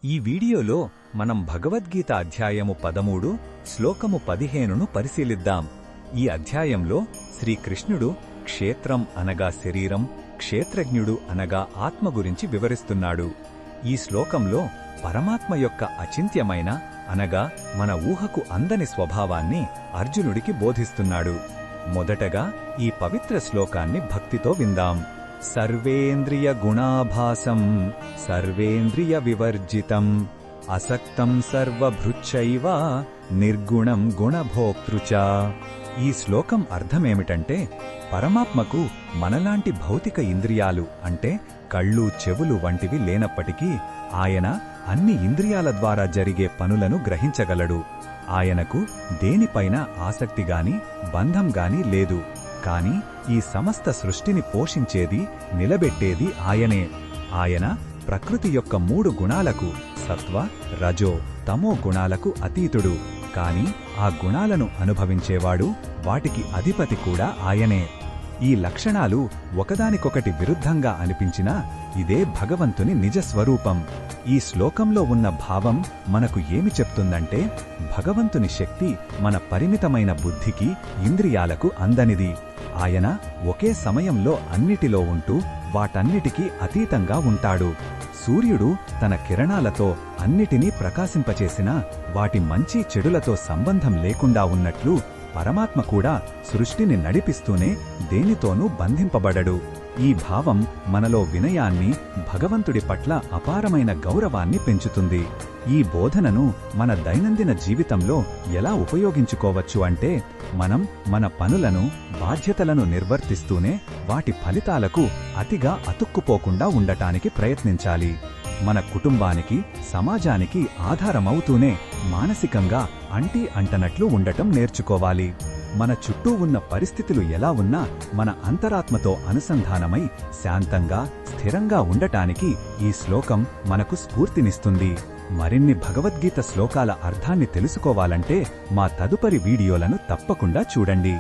ఈ వీడియోలో మనం భగవద్గీత అధ్యాయము 13 శ్లోకము 15ను పరిశీలిద్దాం. ఈ అధ్యాయంలో శ్రీకృష్ణుడు క్షేత్రం అనగా శరీరం, క్షేత్రజ్ఞుడు అనగా ఆత్మ గురించి వివరిస్తున్నాడు. ఈ శ్లోకంలో పరమాత్మ యొక్క అచింత్యమైన అనగా మన ఊహకు అందని స్వభావాన్ని అర్జునుడికి బోధిస్తున్నాడు. మొదటగా ఈ పవిత్ర శ్లోకాన్ని భక్తితో విందాం. సర్వేంద్రియ గుణాభాసం సర్వేంద్రియ వివర్జితం అసక్తం సర్వభృచ్చైవ నిర్గుణం గుణభోక్తృచ. ఈ శ్లోకం అర్థమేమిటంటే, పరమాత్మకు మనలాంటి భౌతిక ఇంద్రియాలు అంటే కళ్ళు, చెవులు వంటివి లేనప్పటికీ ఆయన అన్ని ఇంద్రియాల ద్వారా జరిగే పనులను గ్రహించగలడు. ఆయనకు దేనిపైన ఆసక్తిగాని బంధంగాని లేదు. కాని ఈ సమస్త సృష్టిని పోషించేది, నిలబెట్టేది ఆయనే. ఆయన ప్రకృతి యొక్క 3 గుణాలకు సత్వ, రజో, తమో గుణాలకు అతీతుడు. కాని ఆ గుణాలను అనుభవించేవాడు, వాటికి అధిపతి కూడా ఆయనే. ఈ లక్షణాలు ఒకదానికొకటి విరుద్ధంగా అనిపించినా ఇదే భగవంతుని నిజస్వరూపం. ఈ శ్లోకంలో ఉన్న భావం మనకు ఏమి చెప్తుందంటే, భగవంతుని శక్తి మన పరిమితమైన బుద్ధికి, ఇంద్రియాలకు అందనిది. ఆయన ఒకే సమయంలో అన్నిటిలో ఉంటూ వాటన్నిటికీ అతీతంగా ఉంటాడు. సూర్యుడు తన కిరణాలతో అన్నిటినీ ప్రకాశింపచేసినా వాటి మంచి చెడులతో సంబంధం లేకుండా ఉన్నట్లు పరమాత్మ కూడా సృష్టిని నడిపిస్తూనే దేనితోనూ బంధింపబడడు. ఈ భావం మనలో వినయాన్ని, భగవంతుడి పట్ల అపారమైన గౌరవాన్ని పెంచుతుంది. ఈ బోధనను మన దైనందిన జీవితంలో ఎలా ఉపయోగించుకోవచ్చు అంటే, మనం మన పనులను, బాధ్యతలను నిర్వర్తిస్తూనే వాటి ఫలితాలకు అతిగా అతుక్కుపోకుండా ఉండటానికి ప్రయత్నించాలి. మన కుటుంబానికి, సమాజానికి ఆధారమవుతూనే మానసికంగా అంటీ అంటనట్లు ఉండటం నేర్చుకోవాలి. మన చుట్టూ ఉన్న పరిస్థితులు ఎలా ఉన్నా మన అంతరాత్మతో అనుసంధానమై శాంతంగా, స్థిరంగా ఉండటానికి ఈ శ్లోకం మనకు స్ఫూర్తినిస్తుంది. మరిన్ని భగవద్గీత శ్లోకాల అర్థాన్ని తెలుసుకోవాలంటే మా తదుపరి వీడియోలను తప్పకుండా చూడండి.